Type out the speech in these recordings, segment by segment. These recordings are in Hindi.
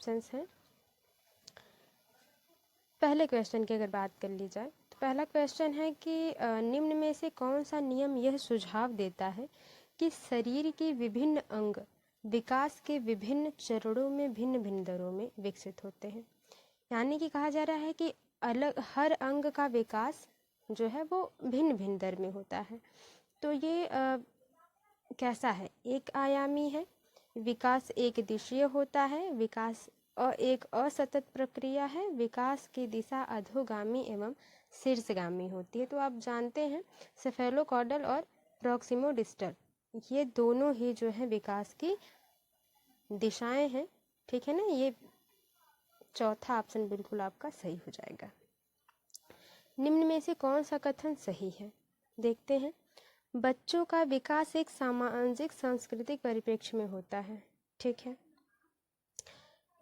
ऑप्शंस हैं। पहले क्वेश्चन की अगर बात कर ली जाए तो पहला क्वेश्चन है कि निम्न में से कौन सा नियम यह सुझाव देता है कि शरीर के विभिन्न अंग विकास के विभिन्न चरणों में भिन्न भिन्न दरों में विकसित होते हैं। यानी कि कहा जा रहा है कि अलग हर अंग का विकास जो है वो भिन्न भिन्न दर में होता है। तो ये कैसा है, एक आयामी है, विकास एक दिशीय होता है, विकास एक असतत प्रक्रिया है, विकास की दिशा अधोगामी एवं शीर्षगामी होती है। तो आप जानते हैं सेफेलोकॉर्डल और प्रॉक्सिमोडिस्टल ये दोनों ही जो है विकास की दिशाएं हैं, ठीक है ना। ये चौथा ऑप्शन बिल्कुल आपका सही हो जाएगा। निम्न में से कौन सा कथन सही है, देखते हैं। बच्चों का विकास एक सामाजिक सांस्कृतिक परिप्रेक्ष्य में होता है, ठीक है।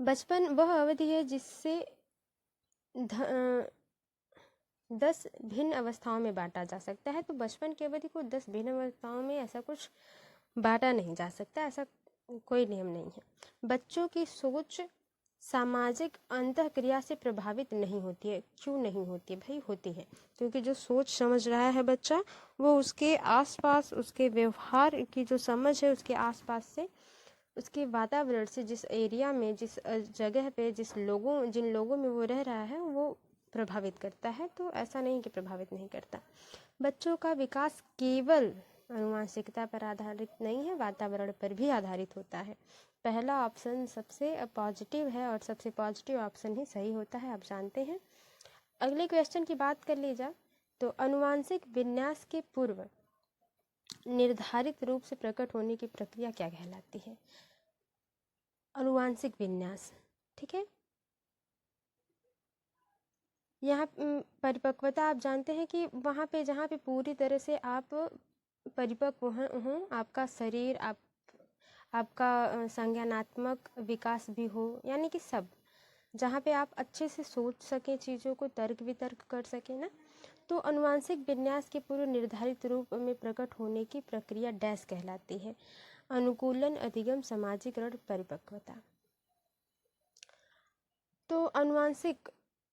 बचपन वह अवधि है जिससे 10 भिन्न अवस्थाओं में बांटा जा सकता है। तो बचपन की अवधि को 10 भिन्न अवस्थाओं में ऐसा कुछ बांटा नहीं जा सकता, ऐसा कोई नियम नहीं है। बच्चों की सोच सामाजिक अंतःक्रिया से प्रभावित नहीं होती है। क्यों नहीं होती है भाई? होती है, क्योंकि जो सोच समझ रहा है बच्चा वो उसके आसपास, उसके व्यवहार की जो समझ है उसके आसपास से, उसके वातावरण से, जिस एरिया में, जिस जगह पे, जिन लोगों में वो रह रहा है वो प्रभावित करता है। तो ऐसा नहीं कि प्रभावित नहीं करता। बच्चों का विकास केवल आनुवंशिकता पर आधारित नहीं है, वातावरण पर भी आधारित होता है। पहला ऑप्शन सबसे पॉजिटिव है और सबसे पॉजिटिव ऑप्शन ही सही होता है, आप जानते हैं। अगले क्वेश्चन की बात कर ली जाए तो आनुवंशिक विन्यास के पूर्व निर्धारित रूप से प्रकट होने की प्रक्रिया क्या कहलाती है? आनुवंशिक विन्यास, ठीक है। यहाँ परिपक्वता आप जानते हैं कि वहाँ पे जहाँ पे पूरी तरह से आप परिपक्व हों, आपका शरीर, आपका संज्ञानात्मक विकास भी हो, यानी कि सब, जहाँ पे आप अच्छे से सोच सकें, चीज़ों को तर्क वितर्क कर सकें ना। तो आनुवंशिक विन्यास के पूर्व निर्धारित रूप में प्रकट होने की प्रक्रिया डैश कहलाती है? अनुकूलन, अधिगम, समाजीकरण, परिपक्वता। तो आनुवंशिक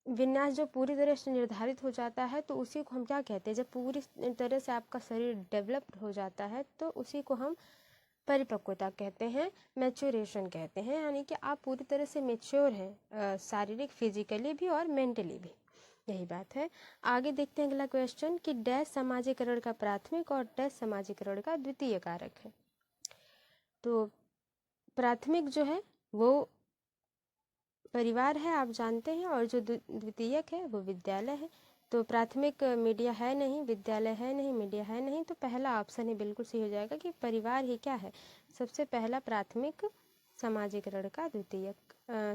विन्यास जो पूरी तरह से निर्धारित हो जाता है तो उसी को हम क्या कहते हैं? जब पूरी तरह से आपका शरीर डेवलप्ड हो जाता है तो उसी को हम परिपक्वता कहते हैं, मैच्योरेशन कहते हैं। यानी कि आप पूरी तरह से मेच्योर हैं, शारीरिक, फिजिकली भी और मेंटली भी, यही बात है। आगे देखते हैं अगला क्वेश्चन कि डैश समाजीकरण का प्राथमिक और डैश समाजीकरण का द्वितीय कारक है। तो प्राथमिक जो है वो परिवार है, आप जानते हैं, और जो द्वितीयक है वो विद्यालय है। तो प्राथमिक मीडिया है नहीं, विद्यालय है नहीं, मीडिया है नहीं, तो पहला ऑप्शन ही बिल्कुल सही हो जाएगा कि परिवार ही क्या है, सबसे पहला प्राथमिक, समाजीकरण का द्वितीयक,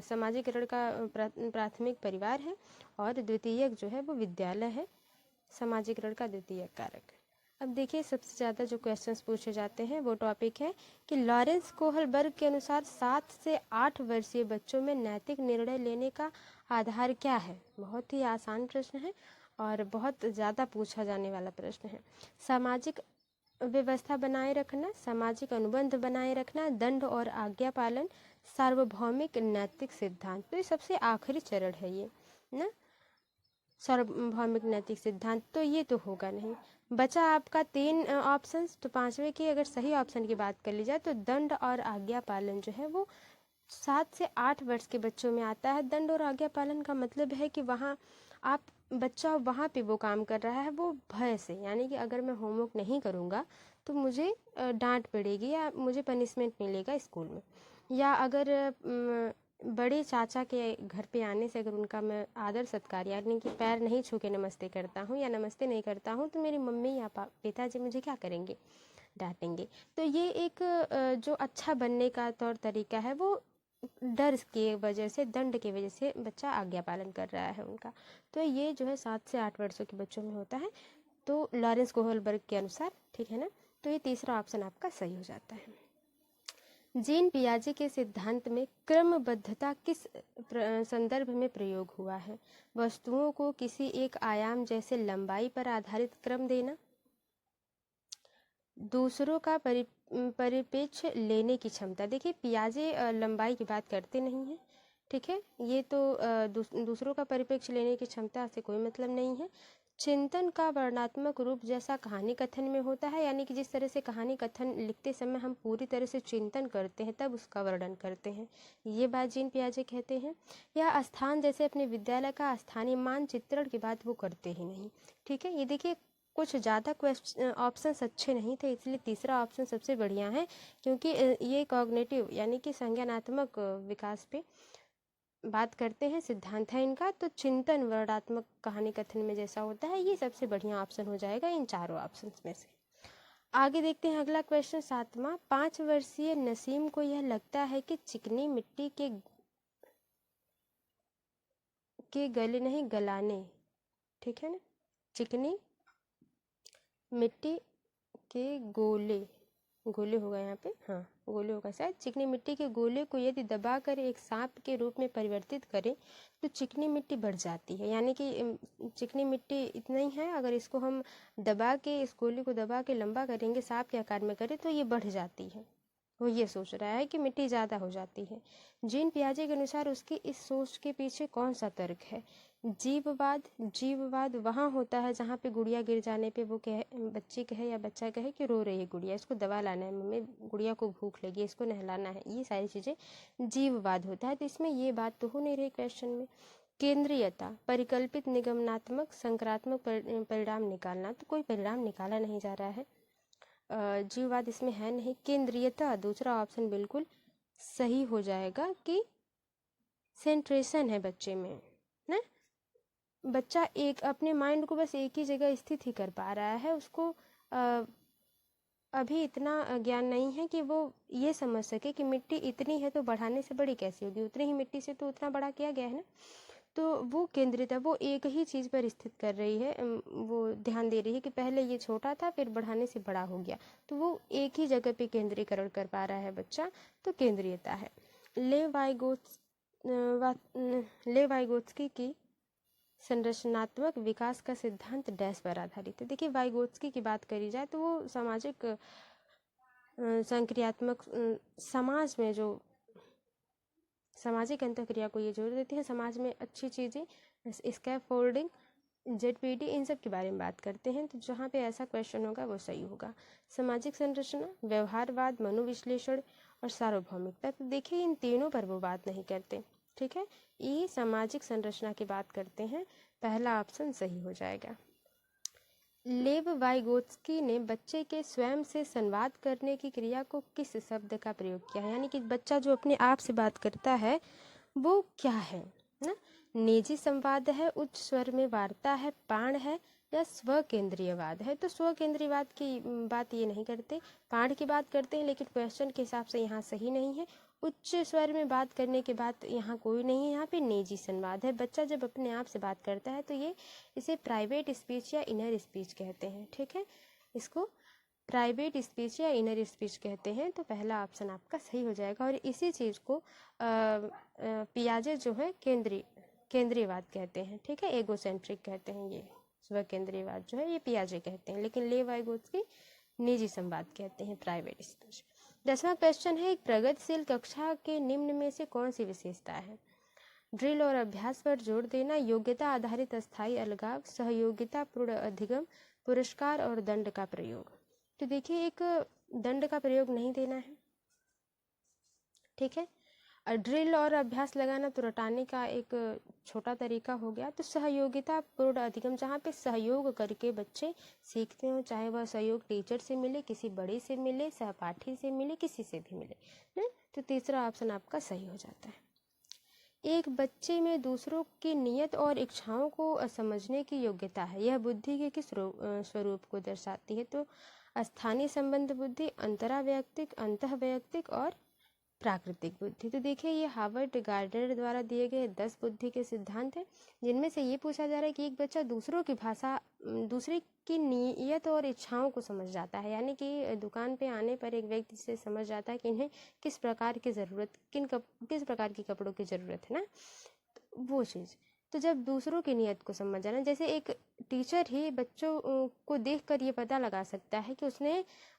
समाजीकरण का प्राथमिक परिवार है और द्वितीयक जो है वो विद्यालय है, समाजीकरण का द्वितीयक कारक। अब देखिए सबसे ज़्यादा जो क्वेश्चंस पूछे जाते हैं वो टॉपिक है कि लॉरेंस कोहलबर्ग के अनुसार 7 से 8 वर्षीय बच्चों में नैतिक निर्णय लेने का आधार क्या है? बहुत ही आसान प्रश्न है और बहुत ज़्यादा पूछा जाने वाला प्रश्न है। सामाजिक व्यवस्था बनाए रखना, सामाजिक अनुबंध बनाए रखना, दंड और आज्ञा पालन, सार्वभौमिक नैतिक सिद्धांत। तो ये सबसे आखिरी चरण है ये ना, सार्वभौमिक नैतिक सिद्धांत। तो ये तो होगा नहीं। बचा आपका 3 ऑप्शंस। तो पांचवे की अगर सही ऑप्शन की बात कर ली जाए तो दंड और आज्ञा पालन जो है वो 7 से 8 वर्ष के बच्चों में आता है। दंड और आज्ञा पालन का मतलब है कि वहाँ आप बच्चा वहाँ पे वो काम कर रहा है वो भय से, यानी कि अगर मैं होमवर्क नहीं करूँगा तो मुझे डांट पड़ेगी या मुझे पनिशमेंट मिलेगा स्कूल में, या अगर बड़े चाचा के घर पे आने से अगर उनका मैं आदर सत्कार, यानी कि पैर नहीं छू के नमस्ते करता हूँ या नमस्ते नहीं करता हूँ तो मेरी मम्मी या पिताजी मुझे क्या करेंगे? डांटेंगे। तो ये एक जो अच्छा बनने का तौर तरीका है वो डर की वजह से, दंड की वजह से बच्चा आज्ञा पालन कर रहा है उनका। तो ये जो है 7 से 8 वर्षों के बच्चों में होता है, तो लॉरेंस कोहलबर्ग के अनुसार, ठीक है ना। तो ये तीसरा ऑप्शन आपका सही हो जाता है। जीन पियाजे के सिद्धांत में क्रमबद्धता किस संदर्भ में प्रयोग हुआ है? वस्तुओं को किसी एक आयाम जैसे लंबाई पर आधारित क्रम देना, दूसरों का परिप्रेक्ष्य लेने की क्षमता। देखिए पियाजे लंबाई की बात करते नहीं हैं, ठीक है, ये तो दूसरों का परिप्रेक्ष्य लेने की क्षमता से कोई मतलब नहीं है। चिंतन का वर्णनात्मक रूप जैसा कहानी कथन में होता है, यानी कि जिस तरह से कहानी कथन लिखते समय हम पूरी तरह से चिंतन करते हैं तब उसका वर्णन करते हैं, ये बात जीन पियाजे कहते हैं। या स्थान, जैसे अपने विद्यालय का स्थानीय मानचित्रण की बात वो करते ही नहीं। ठीक है, ये देखिए कुछ ज़्यादा क्वेश्चन ऑप्शंस अच्छे नहीं थे, इसलिए तीसरा ऑप्शन सबसे बढ़िया है, क्योंकि ये कॉग्निटिव यानी कि संज्ञानात्मक विकास पे बात करते हैं, सिद्धांत है इनका। तो चिंतन वर्णनात्मक कहानी कथन में जैसा होता है, ये सबसे बढ़िया ऑप्शन हो जाएगा इन चारों ऑप्शंस में से। आगे देखते हैं अगला क्वेश्चन 7वां। 5 वर्षीय नसीम को यह लगता है कि चिकनी मिट्टी के गले नहीं गलाने, ठीक है ना, चिकनी मिट्टी के गोले, गोले होगा यहाँ पे, हाँ गोले होगा शायद। चिकनी मिट्टी के गोले को यदि दबाकर एक सांप के रूप में परिवर्तित करें तो चिकनी मिट्टी बढ़ जाती है, यानी कि चिकनी मिट्टी इतना ही है, अगर इसको हम दबा के, इस गोले को दबा के लंबा करेंगे, सांप के आकार में करें, तो ये बढ़ जाती है। वो ये सोच रहा है कि मिट्टी ज़्यादा हो जाती है। जीन पियाजे के अनुसार उसकी इस सोच के पीछे कौन सा तर्क है? जीववाद। जीववाद वहाँ होता है जहाँ पे गुड़िया गिर जाने पे वो कहे, बच्ची कहे या बच्चा कहे कि रो रही है गुड़िया, इसको दवा लाना है मम्मी, गुड़िया को भूख लगी, इसको नहलाना है, ये सारी चीज़ें जीववाद होता है। तो इसमें ये बात तो हो नहीं रही क्वेश्चन में। केंद्रीयता, परिकल्पित निगमनात्मक संक्रात्मक परिणाम निकालना, तो कोई परिणाम निकाला नहीं जा रहा है। जीववाद इसमें है नहीं। केंद्रीयता, दूसरा ऑप्शन बिल्कुल सही हो जाएगा कि सेंट्रेशन है बच्चे में ना, बच्चा एक अपने माइंड को बस एक ही जगह स्थित ही कर पा रहा है, उसको अभी इतना ज्ञान नहीं है कि वो ये समझ सके कि मिट्टी इतनी है तो बढ़ाने से बड़ी कैसी होगी, उतनी ही मिट्टी से तो उतना बड़ा किया गया है ना। तो वो केंद्रित है, वो एक ही चीज़ पर स्थित कर रही है, वो ध्यान दे रही है कि पहले ये छोटा था फिर बढ़ाने से बड़ा हो गया, तो वो एक ही जगह पे केंद्रीकरण कर पा रहा है बच्चा, तो केंद्रीयता है। लेवाइगोत्स्की की संरचनात्मक विकास का सिद्धांत डैश पर आधारित है। देखिए वाइगोत्स्की की बात करी जाए तो वो सामाजिक संक्रियात्मक समाज में जो सामाजिक अंतःक्रिया को ये जोड़ देते हैं, समाज में अच्छी चीज़ें, स्कैफोल्डिंग, ZPD, इन सब के बारे में बात करते हैं। तो जहाँ पे ऐसा क्वेश्चन होगा वो सही होगा। सामाजिक संरचना, व्यवहारवाद, मनोविश्लेषण और सार्वभौमिकता, तो देखिए इन तीनों पर वो बात नहीं करते। ठीक है, ये सामाजिक संरचना की बात करते हैं, पहला ऑप्शन सही हो जाएगा। लेव वाइगोत्स्की ने बच्चे के स्वयं से संवाद करने की क्रिया को किस शब्द का प्रयोग किया है, यानी कि बच्चा जो अपने आप से बात करता है वो क्या है ना, निजी संवाद है, उच्च स्वर में वार्ता है, पाण है, या स्व केंद्रीयवाद है। तो स्व केंद्रीयवाद की बात ये नहीं करते, पाण की बात करते हैं, लेकिन क्वेश्चन के हिसाब से यहाँ सही नहीं है। उच्च स्वर में बात करने के बाद यहाँ कोई नहीं है, यहाँ पे निजी संवाद है। बच्चा जब अपने आप से बात करता है तो ये इसे प्राइवेट स्पीच या इनर स्पीच कहते हैं। ठीक है, इसको प्राइवेट स्पीच या इनर स्पीच कहते हैं। तो पहला ऑप्शन आपका सही हो जाएगा। और इसी चीज़ को पियाजे जो है केंद्रीयवाद कहते हैं। ठीक है, एगोसेंट्रिक कहते हैं, ये स्व केंद्रीयवाद जो है ये पियाजे कहते हैं, लेकिन लेव वाइगोत्स्की निजी संवाद कहते हैं, प्राइवेट स्पीच। 10वां क्वेश्चन है, एक प्रगतिशील कक्षा के निम्न में से कौन सी विशेषता है? ड्रिल और अभ्यास पर जोर देना, योग्यता आधारित अस्थायी अलगाव, सहयोगिता पूर्ण अधिगम, पुरस्कार और दंड का प्रयोग। तो देखिए एक दंड का प्रयोग नहीं देना है। ठीक है, ड्रिल और अभ्यास लगाना तो रटाने का एक छोटा तरीका हो गया। तो सहयोगिता पूर्ण अधिगम, जहाँ पे सहयोग करके बच्चे सीखते हो, चाहे वह सहयोग टीचर से मिले, किसी बड़े से मिले, सहपाठी से मिले, किसी से भी मिले, तो तीसरा ऑप्शन आपका सही हो जाता है। एक बच्चे में दूसरों की नियत और इच्छाओं को समझने की योग्यता है, यह बुद्धि के किस स्वरूप को दर्शाती है? तो स्थानीय संबंध बुद्धि, अंतरावैयक्तिक, अंतःवैयक्तिक और प्राकृतिक बुद्धि। तो देखिए ये हार्वर्ड गार्डनर द्वारा दिए गए 10 बुद्धि के सिद्धांत हैं, जिनमें से ये पूछा जा रहा है कि एक बच्चा दूसरों की भाषा, दूसरे की नीयत और इच्छाओं को समझ जाता है, यानी कि दुकान पे आने पर एक व्यक्ति से समझ जाता है कि इन्हें किस प्रकार की ज़रूरत, किस प्रकार की कपड़ों की ज़रूरत है ना, तो वो चीज़। तो जब दूसरों की नीयत को समझ जाना, जैसे एक टीचर ही बच्चों को देखकर ये पता लगा सकता है कि उसने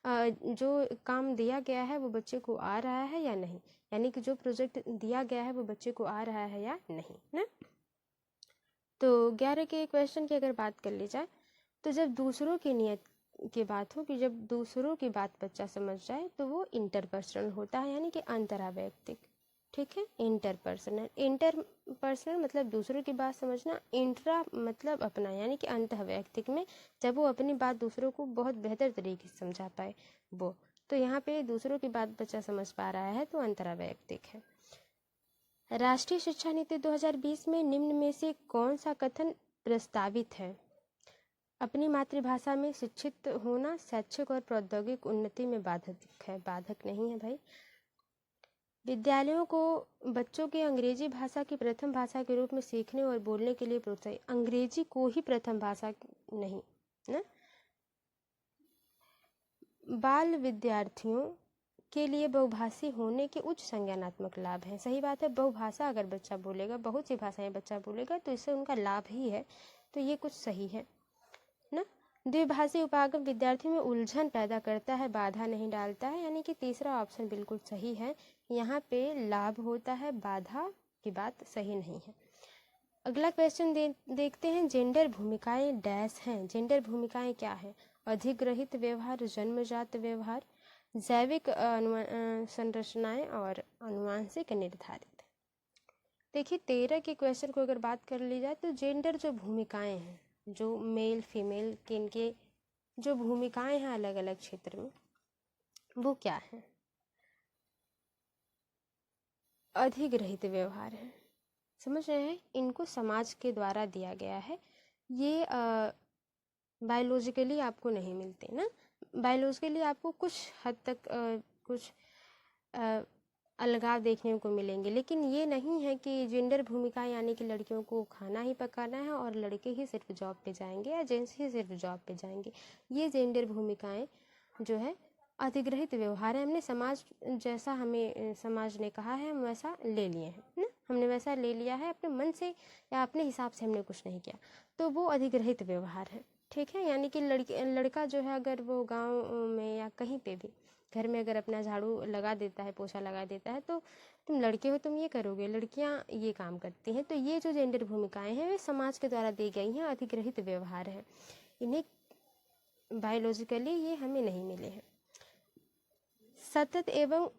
जो काम दिया गया है वो बच्चे को आ रहा है या नहीं, यानी कि जो प्रोजेक्ट दिया गया है वो बच्चे को आ रहा है या नहीं ना। तो 11 के क्वेश्चन की अगर बात कर ली जाए तो जब दूसरों की नियत की बात हो, कि जब दूसरों की बात बच्चा समझ जाए तो वो इंटरपर्सनल होता है, यानी कि अंतरावैयक्तिक। ठीक है, इंटरपर्सनल मतलब दूसरों की बात समझना, इंट्रा मतलब अपना, यानी कि अंतःवैयक्तिक में जब वो अपनी बात दूसरों को बहुत बेहतर तरीके से समझा पाए वो, तो यहाँ पे दूसरों की बात बच्चा समझ पा रहा है तो अंतरावैयक्तिक है। राष्ट्रीय शिक्षा नीति 2020 में निम्न में से कौन सा कथन प्रस्तावित है? अपनी मातृभाषा में शिक्षित होना शैक्षिक और प्रौद्योगिक उन्नति में बाधक है। बाधक नहीं है भाई। विद्यालयों को बच्चों के अंग्रेजी भाषा की प्रथम भाषा के रूप में सीखने और बोलने के लिए प्रोत्साहित, अंग्रेजी को ही प्रथम भाषा नहीं ना। बाल विद्यार्थियों के लिए बहुभाषी होने के उच्च संज्ञानात्मक लाभ हैं। सही बात है, बहुभाषा अगर बच्चा बोलेगा, बहुत सी भाषाएं बच्चा बोलेगा तो इससे उनका लाभ ही है, तो ये कुछ सही है ना। द्विभाषी उपागम विद्यार्थियों में उलझन पैदा करता है, बाधा नहीं डालता है, यानी कि तीसरा ऑप्शन बिल्कुल सही है। यहाँ पे लाभ होता है, बाधा की बात सही नहीं है। अगला क्वेश्चन देखते हैं। जेंडर भूमिकाएं डैश हैं। जेंडर भूमिकाएं क्या है? अधिग्रहित व्यवहार, जन्मजात व्यवहार, जैविक संरचनाएं और अनुवांशिक निर्धारित। देखिए 13 के क्वेश्चन को अगर बात कर ली जाए तो जेंडर जो भूमिकाएं हैं, जो मेल फीमेल के इनके जो भूमिकाएं हैं अलग अलग क्षेत्र में, वो क्या है? अधिग्रहित व्यवहार है। समझ रहे हैं, इनको समाज के द्वारा दिया गया है। ये बायोलॉजिकली आपको नहीं मिलते ना। बायोलॉजिकली आपको कुछ हद तक कुछ अलगाव देखने को मिलेंगे, लेकिन ये नहीं है कि जेंडर भूमिका यानी कि लड़कियों को खाना ही पकाना है और लड़के ही सिर्फ जॉब पे जाएंगे या जेंट्स ही सिर्फ जॉब पे जाएंगे। ये जेंडर भूमिकाएं जो है अधिग्रहित व्यवहार है। हमने समाज जैसा हमें समाज ने कहा है हम वैसा ले लिए हैं ना, हमने वैसा ले लिया है अपने मन से या अपने हिसाब से, हमने कुछ नहीं किया, तो वो अधिग्रहित व्यवहार है। ठीक है, यानी कि लड़का जो है अगर वो गांव में या कहीं पे भी घर में अगर अपना झाड़ू लगा देता है, पोछा लगा देता है, तो तुम लड़के हो तुम ये करोगे, लड़कियां ये काम करती हैं। तो ये जो जेंडर भूमिकाएं हैं वे समाज के द्वारा दी गई हैं, अधिग्रहित व्यवहार है। इन्हें बायोलॉजिकली ये हमें नहीं मिले हैं। सतत एवं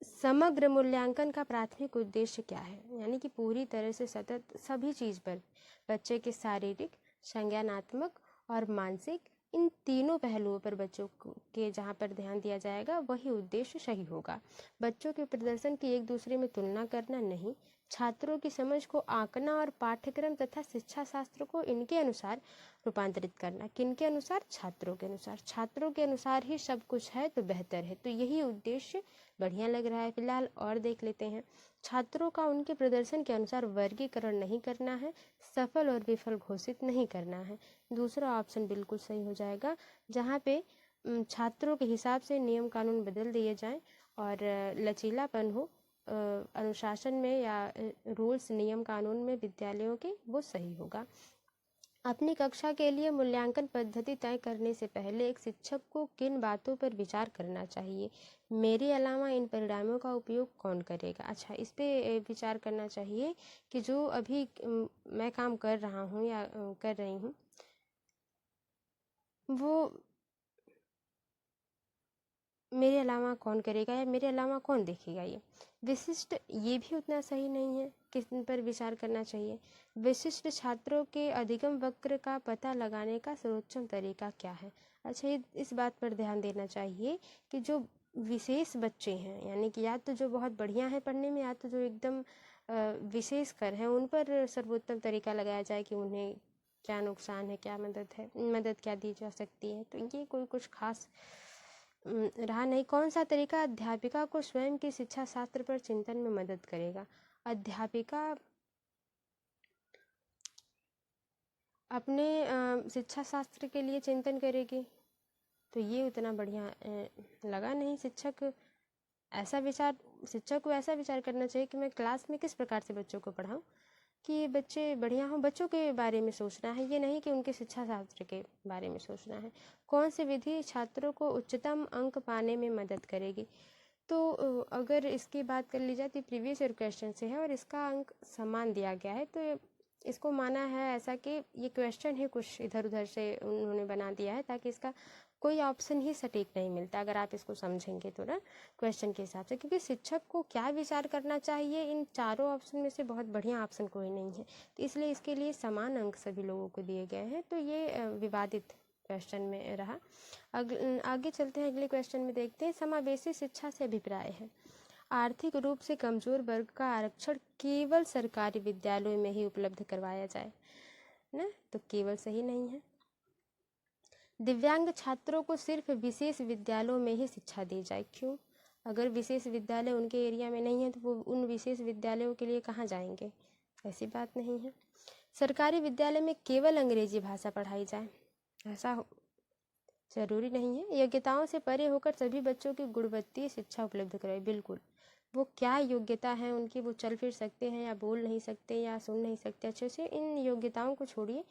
समग्र मूल्यांकन का प्राथमिक उद्देश्य क्या है? यानी कि पूरी तरह से सतत सभी चीज पर बच्चे के शारीरिक, संज्ञानात्मक और मानसिक, इन तीनों पहलुओं पर बच्चों के जहाँ पर ध्यान दिया जाएगा वही उद्देश्य सही होगा। बच्चों के प्रदर्शन की एक दूसरे में तुलना करना नहीं, छात्रों की समझ को आंकना और पाठ्यक्रम तथा शिक्षा शास्त्र को इनके अनुसार रूपांतरित करना। किनके अनुसार? छात्रों के अनुसार। छात्रों के अनुसार ही सब कुछ है तो बेहतर है, तो यही उद्देश्य बढ़िया लग रहा है फिलहाल। और देख लेते हैं। छात्रों का उनके प्रदर्शन के अनुसार वर्गीकरण नहीं करना है, सफल और विफल घोषित नहीं करना है। दूसरा ऑप्शन बिल्कुल सही हो जाएगा, जहाँ पे छात्रों के हिसाब से नियम कानून बदल दिए जाएं और लचीलापन हो अनुशासन में या रूल्स नियम कानून में विद्यालयों के, वो सही होगा। अपनी कक्षा के लिए मूल्यांकन पद्धति तय करने से पहले एक शिक्षक को किन बातों पर विचार करना चाहिए? मेरे अलावा इन परिणामों का उपयोग कौन करेगा? अच्छा, इस पे विचार करना चाहिए कि जो अभी मैं काम कर रहा हूँ या कर रही हूँ वो मेरे अलावा कौन करेगा या मेरे अलावा कौन देखेगा। ये विशिष्ट, ये भी उतना सही नहीं है, किस पर विचार करना चाहिए। विशिष्ट छात्रों के अधिगम वक्र का पता लगाने का सर्वोत्तम तरीका क्या है? अच्छा, ये इस बात पर ध्यान देना चाहिए कि जो विशेष बच्चे हैं, यानी कि या तो जो बहुत बढ़िया है पढ़ने में या तो जो एकदम विशेष कर हैं, उन पर सर्वोत्तम तरीका लगाया जाए कि उन्हें क्या नुकसान है, क्या मदद है, मदद क्या दी जा सकती है। तो ये कोई कुछ खास रहा नहीं। कौन सा तरीका अध्यापिका को स्वयं की शिक्षा शास्त्र पर चिंतन में मदद करेगा? अध्यापिका अपने शिक्षा शास्त्र के लिए चिंतन करेगी, तो ये उतना बढ़िया लगा नहीं। शिक्षक को ऐसा विचार करना चाहिए कि मैं क्लास में किस प्रकार से बच्चों को पढ़ाऊं कि बच्चे बढ़िया हों। बच्चों के बारे में सोचना है, ये नहीं कि उनके शिक्षा शास्त्र के बारे में सोचना है। कौन सी विधि छात्रों को उच्चतम अंक पाने में मदद करेगी? तो अगर इसकी बात कर ली जाए तो प्रीवियस ईयर क्वेश्चन से है और इसका अंक समान दिया गया है, तो इसको माना है ऐसा कि ये क्वेश्चन ही कुछ इधर उधर से उन्होंने बना दिया है ताकि इसका कोई ऑप्शन ही सटीक नहीं मिलता अगर आप इसको समझेंगे तो ना क्वेश्चन के हिसाब से, क्योंकि शिक्षक को क्या विचार करना चाहिए इन चारों ऑप्शन में से बहुत बढ़िया ऑप्शन कोई नहीं है, तो इसलिए इसके लिए समान अंक सभी लोगों को दिए गए हैं। तो ये विवादित क्वेश्चन में रहा। आगे चलते हैं, अगले क्वेश्चन में देखते हैं समावेशी शिक्षा से अभिप्राय है। आर्थिक रूप से कमजोर वर्ग का आरक्षण केवल सरकारी विद्यालयों में ही उपलब्ध करवाया जाए ना, तो केवल सही नहीं है। दिव्यांग छात्रों को सिर्फ विशेष विद्यालयों में ही शिक्षा दी जाए, क्यों? अगर विशेष विद्यालय उनके एरिया में नहीं है तो वो उन विशेष विद्यालयों के लिए कहाँ जाएंगे? ऐसी बात नहीं है। सरकारी विद्यालय में केवल अंग्रेजी भाषा पढ़ाई जाए, ऐसा जरूरी नहीं है। योग्यताओं से परे होकर सभी बच्चों की गुणवत्तीय शिक्षा उपलब्ध कराए, बिल्कुल। वो क्या योग्यता है उनकी, वो चल फिर सकते हैं या बोल नहीं सकते या सुन नहीं सकते अच्छे से, इन योग्यताओं को छोड़िए,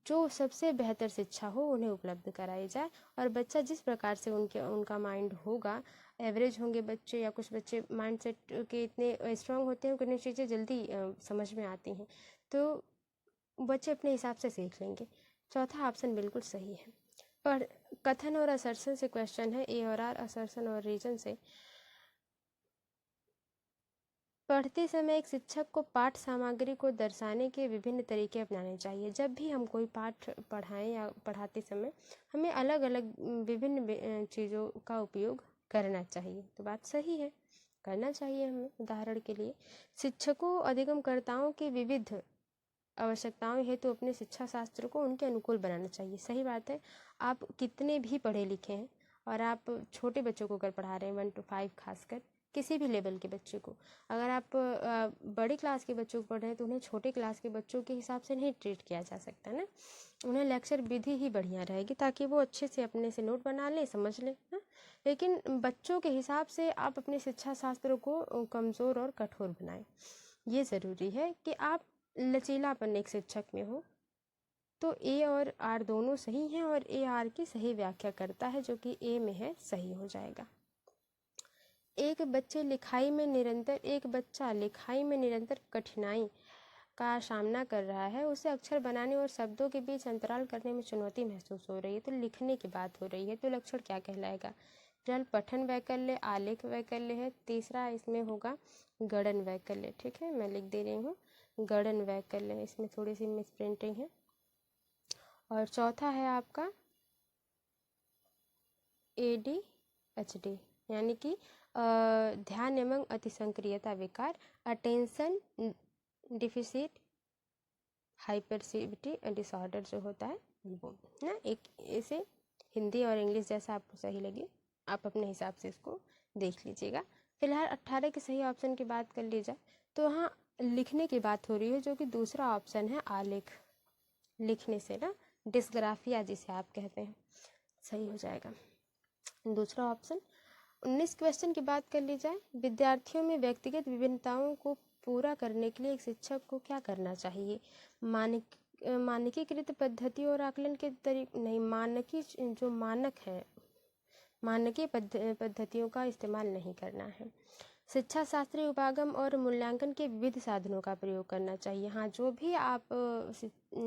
जो सबसे बेहतर शिक्षा हो उन्हें उपलब्ध कराई जाए। और बच्चा जिस प्रकार से उनका माइंड होगा, एवरेज होंगे बच्चे या कुछ बच्चे माइंड सेट के इतने स्ट्रांग होते हैं कि उन्हें चीज़ें जल्दी समझ में आती हैं, तो बच्चे अपने हिसाब से सीख लेंगे। चौथा ऑप्शन बिल्कुल सही है। पर कथन और असर्शन से क्वेश्चन है, ए और आर, असर्शन और रीजन से। पढ़ते समय एक शिक्षक को पाठ सामग्री को दर्शाने के विभिन्न तरीके अपनाने चाहिए। जब भी हम कोई पाठ पढ़ाएं या पढ़ाते समय हमें अलग अलग विभिन्न चीज़ों का उपयोग करना चाहिए, तो बात सही है, करना चाहिए हमें। उदाहरण के लिए शिक्षकों अधिगमकर्ताओं की विविध आवश्यकताओं हेतु अपने शिक्षा शास्त्र को उनके अनुकूल बनाना चाहिए, सही बात है। आप कितने भी पढ़े लिखे हैं और आप छोटे बच्चों को अगर पढ़ा रहे हैं 1 to 5, खासकर किसी भी लेवल के बच्चे को, अगर आप बड़ी क्लास के बच्चों को पढ़ रहे हैं तो उन्हें छोटे क्लास के बच्चों के हिसाब से नहीं ट्रीट किया जा सकता ना। उन्हें लेक्चर विधि ही बढ़िया रहेगी ताकि वो अच्छे से अपने से नोट बना ले, समझ ले ना। लेकिन बच्चों के हिसाब से आप अपने शिक्षा शास्त्र को कमज़ोर और कठोर बनाएं। ये ज़रूरी है कि आप लचीलापन एक शिक्षक में हो। तो ए और आर दोनों सही हैं और ए आर की सही व्याख्या करता है, जो कि ए में है, सही हो जाएगा। एक बच्चा लिखाई में निरंतर कठिनाई का सामना कर रहा है, उसे अक्षर बनाने और शब्दों के बीच अंतराल करने में चुनौती महसूस हो रही है, तो लिखने की बात हो रही है, तो लक्षण क्या कहलाएगा? फिलहाल पठन वैकल्य, आलेख वैकल्य है। तीसरा इसमें होगा गणन वैकल्य, ठीक है, मैं लिख दे रही हूँ गणन वैकल्य, इसमें थोड़ी सी मिस प्रिंटिंग है। और चौथा है आपका ADHD, यानी कि ध्यान एवं अतिसंक्रियता विकार, अटेंशन डिफिसिट हाइपरसिविटी डिसऑर्डर जो होता है वो ना। एक इसे हिंदी और इंग्लिश जैसा आपको सही लगे आप अपने हिसाब से इसको देख लीजिएगा। फिलहाल 18 के सही ऑप्शन की बात कर ली जाए तो हाँ, लिखने की बात हो रही है, जो कि दूसरा ऑप्शन है आलेख, लिखने से ना, डिस्ग्राफिया जिसे आप कहते हैं, सही हो जाएगा दूसरा ऑप्शन। 19 क्वेश्चन की बात कर ली जाए, विद्यार्थियों में व्यक्तिगत विभिन्नताओं को पूरा करने के लिए एक शिक्षक को क्या करना चाहिए? मानकीकृत पद्धति और आकलन के तरीके नहीं, जो मानक है, मानकीय पद्धतियों का इस्तेमाल नहीं करना है। शिक्षा शास्त्रीय उपागम और मूल्यांकन के विविध साधनों का प्रयोग करना चाहिए। हाँ, जो भी आप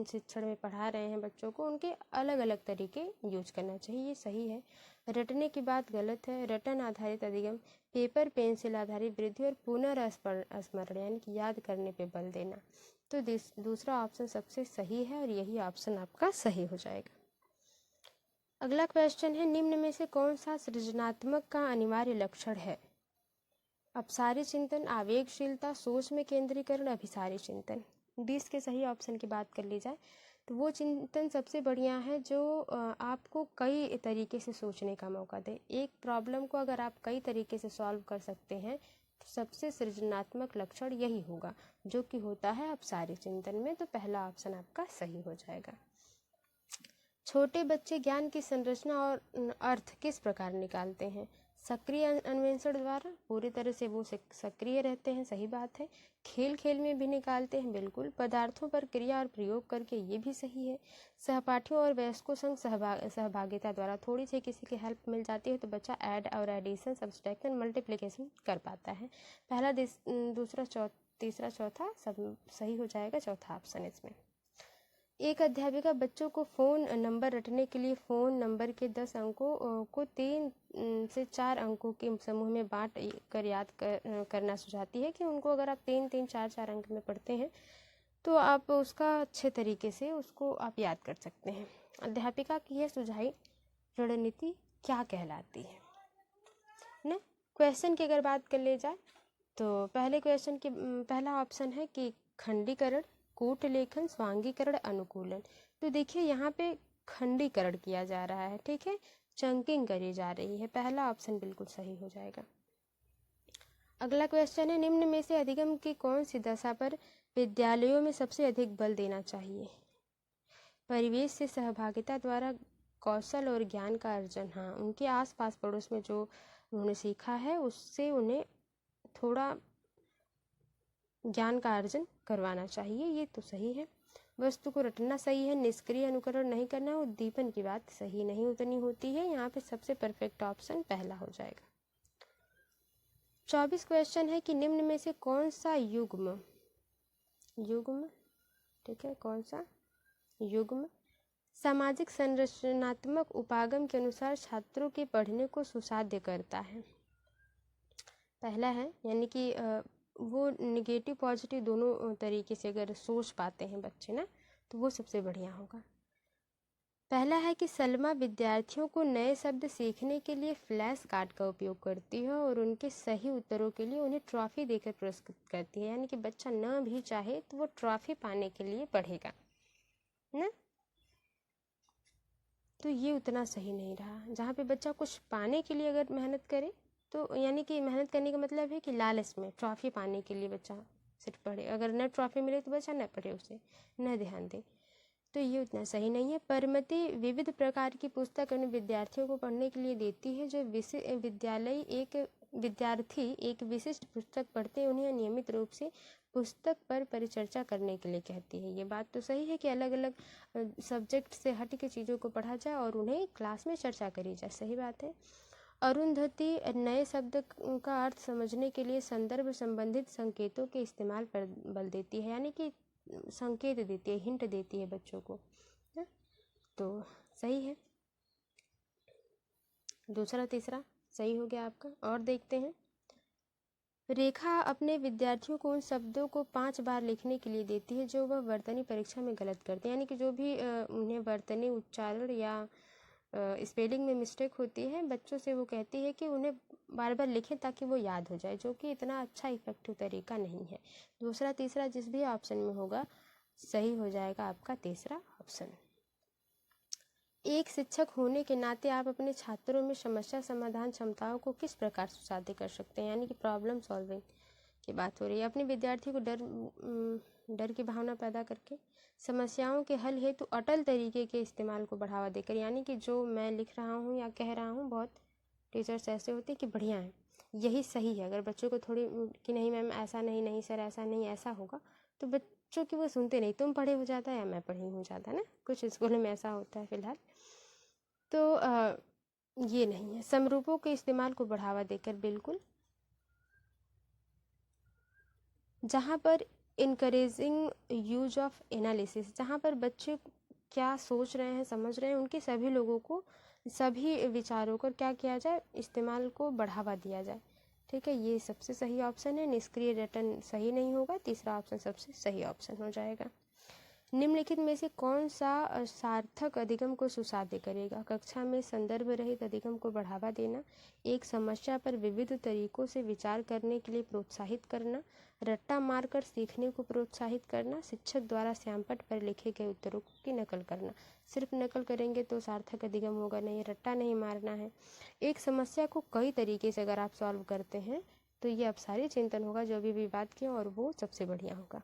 शिक्षण में पढ़ा रहे हैं बच्चों को, उनके अलग अलग तरीके यूज करना चाहिए, ये सही है। रटने की बात गलत है। रटन आधारित अधिगम, पेपर पेंसिल आधारित वृद्धि और पुनर्स्मरण यानी कि याद करने पे बल देना, तो दूसरा ऑप्शन सबसे सही है और यही ऑप्शन आपका सही हो जाएगा। अगला क्वेश्चन है, निम्न में से कौन सा सृजनात्मक का अनिवार्य लक्षण है? अपसारी चिंतन, आवेगशीलता, सोच में केंद्रीकरण, अभिसारी चिंतन। 20 के सही ऑप्शन की बात कर ली जाए तो वो चिंतन सबसे बढ़िया है जो आपको कई तरीके से सोचने का मौका दे। एक प्रॉब्लम को अगर आप कई तरीके से सॉल्व कर सकते हैं तो सबसे सृजनात्मक लक्षण यही होगा, जो कि होता है अपसारी चिंतन में, तो पहला ऑप्शन आपका सही हो जाएगा। छोटे बच्चे ज्ञान की संरचना और अर्थ किस प्रकार निकालते हैं? सक्रिय अन्वेषण द्वारा, पूरी तरह से वो सक्रिय रहते हैं, सही बात है। खेल खेल में भी निकालते हैं, बिल्कुल। पदार्थों पर क्रिया और प्रयोग करके, ये भी सही है। सहपाठियों और वयस्कों संग सहभागिता द्वारा, थोड़ी सी किसी की हेल्प मिल जाती है तो बच्चा ऐड और एडिशन, सब्सट्रैक्शन, मल्टीप्लिकेशन कर पाता है। पहला, दूसरा, तीसरा, चौथा सब सही हो जाएगा, चौथा ऑप्शन इसमें। एक अध्यापिका बच्चों को फ़ोन नंबर रटने के लिए फ़ोन नंबर के 10 अंकों को 3 से 4 अंकों के समूह में बांट कर याद करना सुझाती है कि उनको अगर आप 3-3, 4-4 अंक में पढ़ते हैं तो आप उसका अच्छे तरीके से उसको आप याद कर सकते हैं। अध्यापिका की यह सुझाई रणनीति क्या कहलाती है ना। क्वेश्चन की अगर बात कर ले जाए तो पहले क्वेश्चन की पहला ऑप्शन है कि खंडीकरण, कूट लेखन, स्वांगीकरण, अनुकूलन। तो देखिए यहाँ पे खंडीकरण किया जा रहा है, ठीक है, चंकिंग करी जा रही है। पहला ऑप्शन बिल्कुल सही हो जाएगा। अगला क्वेश्चन है, निम्न में से अधिगम की कौन सी दशा पर विद्यालयों में सबसे अधिक बल देना चाहिए? परिवेश से सहभागिता द्वारा कौशल और ज्ञान का अर्जन। हाँ, उनके आस पास पड़ोस में जो उन्होंने सीखा है उससे उन्हें थोड़ा ज्ञान का अर्जन करवाना चाहिए, ये तो सही है। वस्तु को रटना सही है, निष्क्रिय अनुकरण नहीं करना, उद्दीपन की बात सही नहीं उतनी होती है। यहाँ पे सबसे परफेक्ट ऑप्शन पहला हो जाएगा। 24 क्वेश्चन है कि निम्न में से कौन सा युग्म, ठीक है, कौन सा युग्म सामाजिक संरचनात्मक उपागम के अनुसार छात्रों के पढ़ने को सुसाध्य करता है? पहला है, यानी कि वो निगेटिव पॉजिटिव दोनों तरीके से अगर सोच पाते हैं बच्चे ना, तो वो सबसे बढ़िया होगा। पहला है कि सलमा विद्यार्थियों को नए शब्द सीखने के लिए फ्लैश कार्ड का उपयोग करती है और उनके सही उत्तरों के लिए उन्हें ट्रॉफी देकर पुरस्कृत करती है। यानी कि बच्चा न भी चाहे तो वो ट्रॉफी पाने के लिए पढ़ेगा ना, तो ये उतना सही नहीं रहा। जहाँ पे बच्चा कुछ पाने के लिए अगर मेहनत करे तो, यानी कि मेहनत करने का मतलब है कि लालच में ट्रॉफी पाने के लिए बच्चा सिर्फ पढ़े, अगर न ट्रॉफी मिले तो बच्चा न पढ़े, उसे न ध्यान दे, तो ये उतना सही नहीं है। परमति विविध प्रकार की पुस्तक अन्य विद्यार्थियों को पढ़ने के लिए देती है। जो विद्यार्थी एक विशिष्ट पुस्तक पढ़ते हैं उन्हें नियमित रूप से पुस्तक पर परिचर्चा करने के लिए कहती है। ये बात तो सही है कि अलग अलग सब्जेक्ट से हट के चीज़ों को पढ़ा जाए और उन्हें क्लास में चर्चा करी जाए, सही बात है। अरुंधति नए शब्द का अर्थ समझने के लिए संदर्भ संबंधित संकेतों के इस्तेमाल पर बल देती है, यानी कि संकेत देती है, हिंट देती है बच्चों को, तो सही है। दूसरा तीसरा सही हो गया आपका। और देखते हैं, रेखा अपने विद्यार्थियों को उन शब्दों को 5 बार लिखने के लिए देती है जो वह वर्तनी परीक्षा में गलत करते हैं, यानी कि जो भी उन्हें वर्तनी उच्चारण या स्पेलिंग में मिस्टेक होती है, बच्चों से वो कहती है कि उन्हें बार बार लिखें ताकि वो याद हो जाए, जो कि इतना अच्छा इफेक्टिव तरीका नहीं है। दूसरा तीसरा जिस भी ऑप्शन में होगा सही हो जाएगा आपका तीसरा ऑप्शन। एक शिक्षक होने के नाते आप अपने छात्रों में समस्या समाधान क्षमताओं को किस प्रकार सुसाध्य कर सकते हैं, यानी कि प्रॉब्लम सॉल्विंग की बात हो रही है। अपने विद्यार्थी को डर की भावना पैदा करके, समस्याओं के हल हेतु अटल तरीके के इस्तेमाल को बढ़ावा देकर, यानी कि जो मैं लिख रहा हूँ या कह रहा हूँ, बहुत टीचर्स ऐसे होते हैं कि बढ़िया है, यही सही है। अगर बच्चों को थोड़ी कि नहीं मैम ऐसा नहीं सर ऐसा नहीं ऐसा होगा, तो बच्चों की वो सुनते नहीं, तुम पढ़े हो जाता है या मैं पढ़ी हो जाता है ना, कुछ स्कूलों में ऐसा होता है फिलहाल। तो ये नहीं है। समरूपों के इस्तेमाल को बढ़ावा देकर, बिल्कुल। जहाँ पर इनकरेजिंग यूज ऑफ एनालिसिस, जहाँ पर बच्चे क्या सोच रहे हैं समझ रहे हैं उनके सभी लोगों को, सभी विचारों को क्या किया जाए, इस्तेमाल को बढ़ावा दिया जाए, ठीक है, ये सबसे सही ऑप्शन है। निष्क्रिय रटन सही नहीं होगा, तीसरा ऑप्शन सबसे सही ऑप्शन हो जाएगा। निम्नलिखित में से कौन सा सार्थक अधिगम को सुसाध्य करेगा? कक्षा में संदर्भ रहित अधिगम को बढ़ावा देना, एक समस्या पर विविध तरीकों से विचार करने के लिए प्रोत्साहित करना, रट्टा मारकर सीखने को प्रोत्साहित करना, शिक्षक द्वारा श्यामपट्ट पर लिखे गए उत्तरों की नकल करना। सिर्फ नकल करेंगे तो सार्थक अधिगम होगा नहीं, रट्टा नहीं मारना है। एक समस्या को कई तरीके से अगर आप सॉल्व करते हैं तो ये अब सारी चिंतन होगा जो भी बात किया, और वो सबसे बढ़िया होगा।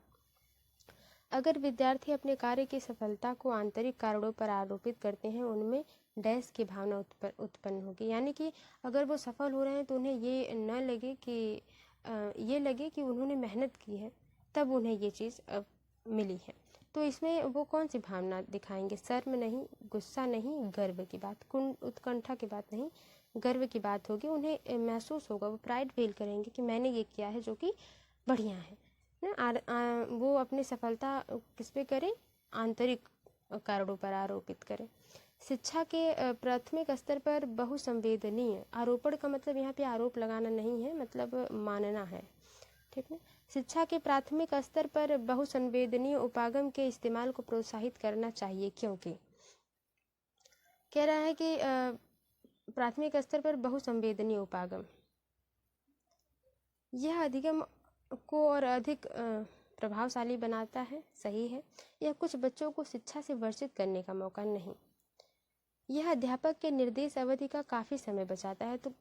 अगर विद्यार्थी अपने कार्य की सफलता को आंतरिक कारणों पर आरोपित करते हैं, उनमें डैश की भावना उत्पन्न होगी। यानी कि अगर वो सफल हो रहे हैं तो उन्हें ये न लगे कि ये लगे कि उन्होंने मेहनत की है, तब उन्हें ये चीज़ मिली है। तो इसमें वो कौन सी भावना दिखाएंगे? शर्म नहीं, गुस्सा नहीं, गर्व की बात, उत्कंठा की बात नहीं, गर्व की बात होगी। उन्हें महसूस होगा, वो प्राइड फील करेंगे कि मैंने ये किया है जो कि बढ़िया है ना। वो अपनी सफलता किस पे करें? आंतरिक कारणों पर आरोपित करें। शिक्षा के प्राथमिक स्तर पर बहुसंवेदनीय, आरोपण का मतलब यहाँ पे आरोप लगाना नहीं है, मतलब मानना है, ठीक है। शिक्षा के प्राथमिक स्तर पर बहुसंवेदनीय उपागम के इस्तेमाल को प्रोत्साहित करना चाहिए, क्योंकि कह रहा है कि प्राथमिक स्तर पर बहुसंवेदनीय उपागम, यह अधिगम को और अधिक प्रभावशाली बनाता है। सही है। यह कुछ बच्चों को शिक्षा से वंचित करने का मौका नहीं, यह अध्यापक के निर्देश अवधि का काफ़ी समय बचाता है। तो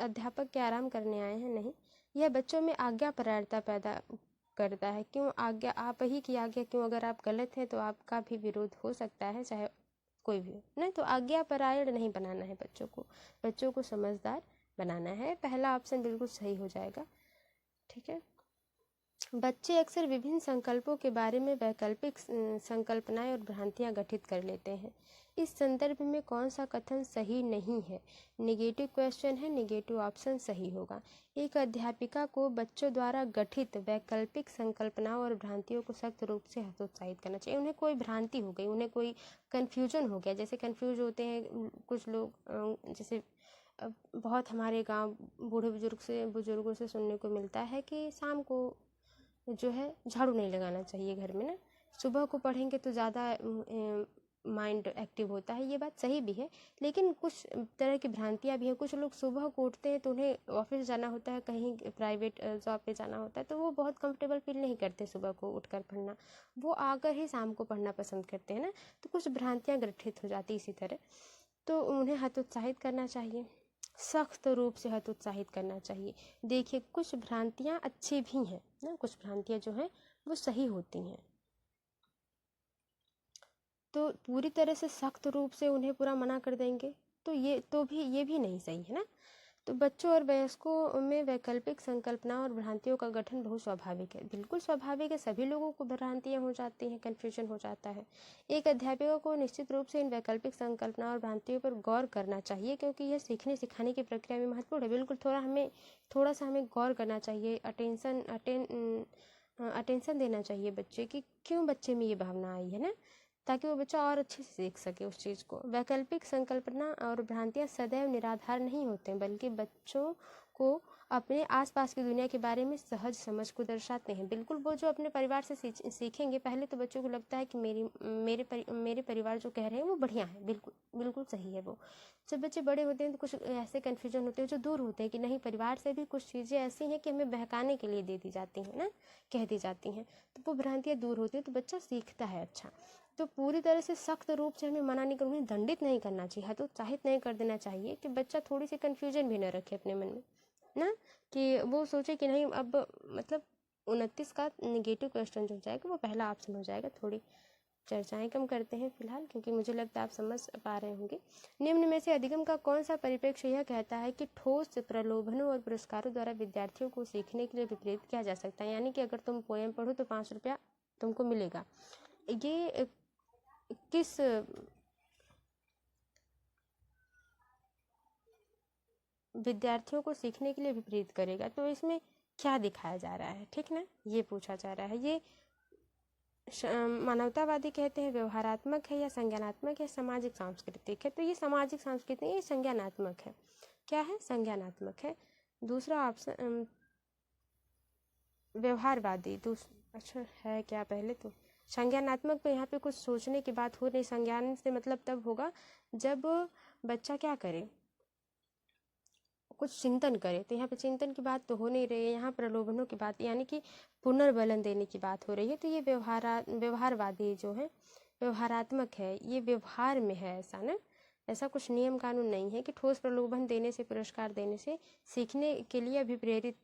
अध्यापक के आराम करने आए हैं, नहीं, यह बच्चों में आज्ञापरायणता पैदा करता है। क्यों आज्ञा? आप ही की आज्ञा क्यों? अगर आप गलत हैं तो आपका भी विरोध हो सकता है, चाहे कोई भी हो, नहीं। तो आज्ञापरायण नहीं बनाना है बच्चों को समझदार बनाना है। पहला ऑप्शन बिल्कुल सही हो जाएगा, ठीक है। बच्चे अक्सर विभिन्न संकल्पों के बारे में वैकल्पिक संकल्पनाएं और भ्रांतियां गठित कर लेते हैं। इस संदर्भ में कौन सा कथन सही नहीं है? नेगेटिव क्वेश्चन है, नेगेटिव ऑप्शन सही होगा। एक अध्यापिका को बच्चों द्वारा गठित वैकल्पिक संकल्पनाओं और भ्रांतियों को सख्त रूप से हतोत्साहित करना चाहिए। उन्हें कोई भ्रांति हो गई, उन्हें कोई कन्फ्यूजन हो गया, जैसे कन्फ्यूज होते हैं कुछ लोग, जैसे बहुत हमारे गाँव बूढ़े बुजुर्गों से सुनने को मिलता है कि शाम को जो है झाड़ू नहीं लगाना चाहिए घर में ना, सुबह को पढ़ेंगे तो ज़्यादा माइंड एक्टिव होता है। ये बात सही भी है, लेकिन कुछ तरह की भ्रांतियाँ भी हैं। कुछ लोग सुबह को उठते हैं तो उन्हें ऑफिस जाना होता है, कहीं प्राइवेट जॉब पे जाना होता है, तो वो बहुत कंफर्टेबल फील नहीं करते सुबह को उठकर पढ़ना, वो आकर ही शाम को पढ़ना पसंद करते हैं ना। तो कुछ भ्रांतियाँ गठित हो जाती इसी तरह, तो उन्हें हतोत्साहित करना चाहिए, सख्त रूप से हतोत्साहित करना चाहिए। देखिए कुछ भ्रांतियाँ अच्छी भी हैं ना, कुछ भ्रांतियाँ जो हैं वो सही होती हैं, तो पूरी तरह से सख्त रूप से उन्हें पूरा मना कर देंगे तो ये भी नहीं सही है ना। तो बच्चों और वयस्कों में वैकल्पिक संकल्पना और भ्रांतियों का गठन बहुत स्वाभाविक है, बिल्कुल स्वाभाविक है। सभी लोगों को भ्रांतियाँ हो जाती हैं, कन्फ्यूजन हो जाता है। एक अध्यापिका को निश्चित रूप से इन वैकल्पिक संकल्पना और भ्रांतियों पर गौर करना चाहिए, क्योंकि यह सीखने सिखाने की प्रक्रिया में महत्वपूर्ण है। बिल्कुल थोड़ा सा हमें गौर करना चाहिए, अटेंशन देना चाहिए बच्चे की, क्यों बच्चे में ये भावना आई है ना, ताकि वो बच्चा और अच्छे से सीख सके उस चीज़ को। वैकल्पिक संकल्पना और भ्रांतियाँ सदैव निराधार नहीं होते हैं, बल्कि बच्चों को अपने आसपास की दुनिया के बारे में सहज समझ को दर्शाते हैं। बिल्कुल वो जो अपने परिवार से सीखेंगे, पहले तो बच्चों को लगता है कि मेरे परिवार जो कह रहे हैं वो बढ़िया है, बिल्कुल सही है। वो जब बच्चे बड़े होते हैं तो कुछ ऐसे कन्फ्यूजन होते हैं जो दूर होते हैं कि नहीं, परिवार से भी कुछ चीज़ें ऐसी हैं कि हमें बहकाने के लिए दे दी जाती हैं ना, कह दी जाती हैं, तो वो भ्रांतियाँ दूर होती हैं, तो बच्चा सीखता है अच्छा। तो पूरी तरह से सख्त रूप से हमें मना नहीं कर, उन्हें दंडित नहीं करना चाहिए, हतोत्साहित नहीं कर देना चाहिए, कि बच्चा थोड़ी सी कन्फ्यूजन भी न रखे अपने मन में ना, कि वो सोचे कि नहीं अब मतलब 29 का निगेटिव क्वेश्चन जो जाएगा वो पहला ऑप्शन हो जाएगा। थोड़ी चर्चाएं कम करते हैं फिलहाल, क्योंकि मुझे लगता है आप समझ पा रहे होंगे। निम्न में से अधिगम का कौन सा परिप्रेक्ष्य यह कहता है कि ठोस प्रलोभनों और पुरस्कारों द्वारा विद्यार्थियों को सीखने के लिए विपरीत किया जा सकता है? यानी कि अगर तुम पोएम पढ़ो तो 5 रुपया तुमको मिलेगा, ये किस विद्यार्थियों को सीखने के लिए विपरीत करेगा? तो इसमें क्या दिखाया जा रहा है, ठीक ना, ये पूछा जा रहा है। ये मानवतावादी कहते हैं व्यवहारात्मक है या संज्ञानात्मक है, सामाजिक सांस्कृतिक है? तो ये सामाजिक सांस्कृतिक, ये संज्ञानात्मक है। क्या है? संज्ञानात्मक है। दूसरा ऑप्शन व्यवहारवादी, अच्छा है क्या? पहले तो संज्ञानात्मक, तो यहाँ पे कुछ सोचने की बात हो नहीं। संज्ञान से मतलब तब होगा जब बच्चा क्या करे, कुछ चिंतन करे, तो यहाँ पे चिंतन की बात तो हो नहीं रही है, यहाँ प्रलोभनों की बात यानी कि पुनर्बलन देने की बात हो रही है। तो ये व्यवहारवादी जो है व्यवहारात्मक है, ये व्यवहार में है, ऐसा ना, ऐसा कुछ नियम कानून नहीं है कि ठोस प्रलोभन देने से, पुरस्कार देने से सीखने के लिए अभिप्रेरित